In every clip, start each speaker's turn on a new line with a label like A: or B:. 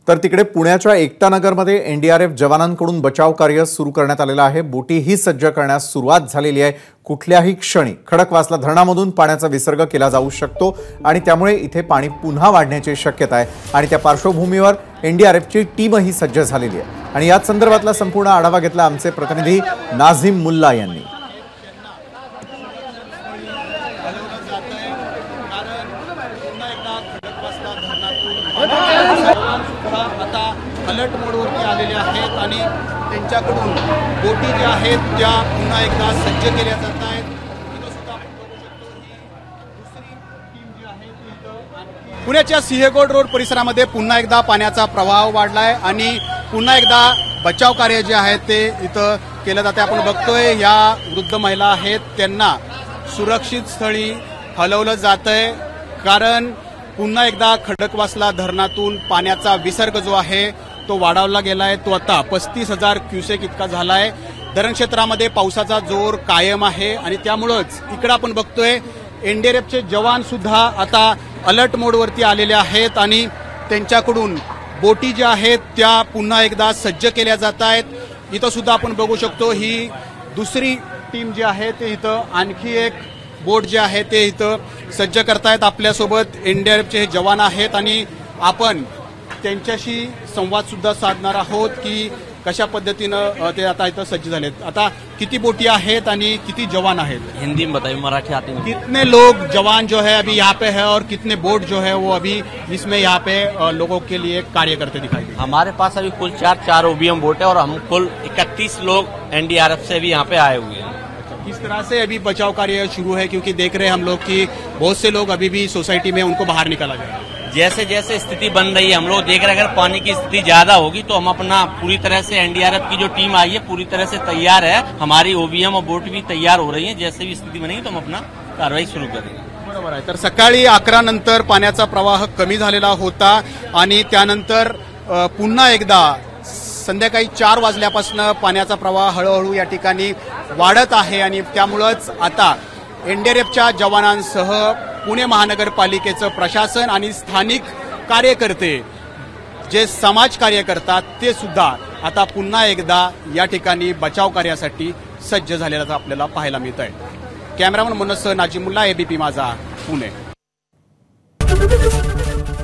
A: तर तिकडे पुण्याच्या एकता नगरमध्ये एनडीआरएफ जवानांकडून बचाव कार्य सुरू करण्यात आलेलं आहे। बोटीही सज्ज करण्यास सुरुवात झालेली आहे। कुठल्याही क्षणी खडकवासला धरणामधून पाण्याचा विसर्ग केला जाऊ शकतो आणि त्यामुळे इथे पाणी पुन्हा वाढण्याची शक्यता आहे आणि त्या पार्श्वभूमीवर एनडीआरएफची टीमही सज्ज झालेली आहे आणि याच संदर्भातला संपूर्ण आढावा घेतला आमचे प्रतिनिधी नाझिम मुल्ला यांनी।
B: आता अलर्ट मोडवरती आलेले आहेत आणि त्यांच्याकडून बोटी ज्या आहेत त्या पुन्हा एकदा सज्ज केल्या जात आहेत। पुण्याच्या सिंहगड रोड परिसरामध्ये पुन्हा एकदा पाण्याचा प्रवाह वाढलाय आणि पुन्हा एकदा बचाव कार्य जे आहे ते इथं केलं जाते। आपण बघतोय या वृद्ध महिला आहेत त्यांना सुरक्षित स्थळी हलवलं जातंय कारण पुन्हा एकदा खडकवासला धरणातून पाण्याचा विसर्ग जो आहे तो वाढवला गेलाय। तो आता 35,000 क्युसेक इतका झालाय। धरण क्षेत्रामध्ये पावसाचा जोर कायम आहे आणि त्यामुळेच इकडे आपण बघतोय एनडीआरएफचे जवान सुद्धा आता अलर्ट मोडवरती आलेले आहेत आणि त्यांच्याकडून बोटी ज्या आहेत त्या पुन्हा एकदा सज्ज केल्या जात आहेत। इथं सुद्धा आपण बघू शकतो ही दुसरी टीम जी आहे ते इथं आणखी एक बोट जे आहे ते इथं सज्ज करतायत। आपल्यासोबत एनडीआरएफचे हे जवान आहेत आणि आपण त्यांच्याशी संवाद सुद्धा साधणार आहोत की कशा पद्धतीनं ते आता इथं सज्ज झालेत। आता किती बोटी आहेत आणि किती जवान आहेत?
C: हिंदी में बताइए, मराठी आती नहीं।
B: कितने लोग जवान जो है अभी यहाँ पे है और कितने बोट जो है वो अभी इसमें यहाँ पे लोगों के लिए कार्य करते दिखाई दे?
C: हमारे पास अभी कुल चार ओबीएम बोट है और हम कुल 31 लोग एनडीआरएफ से भी यहाँ पे आए हुए हैं।
B: किस तरह से अभी बचाव कार्य शुरू है, क्योंकि देख रहे हैं हम लोग कि बहुत से लोग अभी भी सोसाइटी में उनको बाहर निकाला जा रहा है।
C: जैसे जैसे स्थिति बन रही है हम लोग देख रहे हैं अगर पानी की स्थिति ज्यादा होगी तो हम अपना पूरी तरह से एनडीआरएफ की जो टीम आई है पूरी तरह से तैयार है। हमारी ओबीएम और बोट भी तैयार हो रही है। जैसे भी स्थिति बनेगी तो हम अपना कारवाई सुरू करेंगे।
B: बरोबर आहे। तर सकाळी 11 नंतर पाण्याचा प्रवाह कमी झालेला होता आणि त्यानंतर पुन्हा एकदा संध्याकाळी 4 वाजल्यापासून पाण्याचा प्रवाह हळूहळू या ठिकाणी वाढत आहे आणि त्यामुळेच आता एनडीआरएफच्या जवानांसह पुणे महानगरपालिकेचं प्रशासन आणि स्थानिक कार्यकर्ते जे समाज कार्य करतात ते सुद्धा आता पुन्हा एकदा या ठिकाणी बचाव कार्यासाठी सज्ज झालेलं आपल्याला पाहायला मिळत आहे। कॅमेरामन मनोजसह नाझिम मुल्ला, एबीपी माझा, पुणे।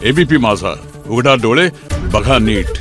D: एबीपी माझा, उघडा डोळे बघा नीट।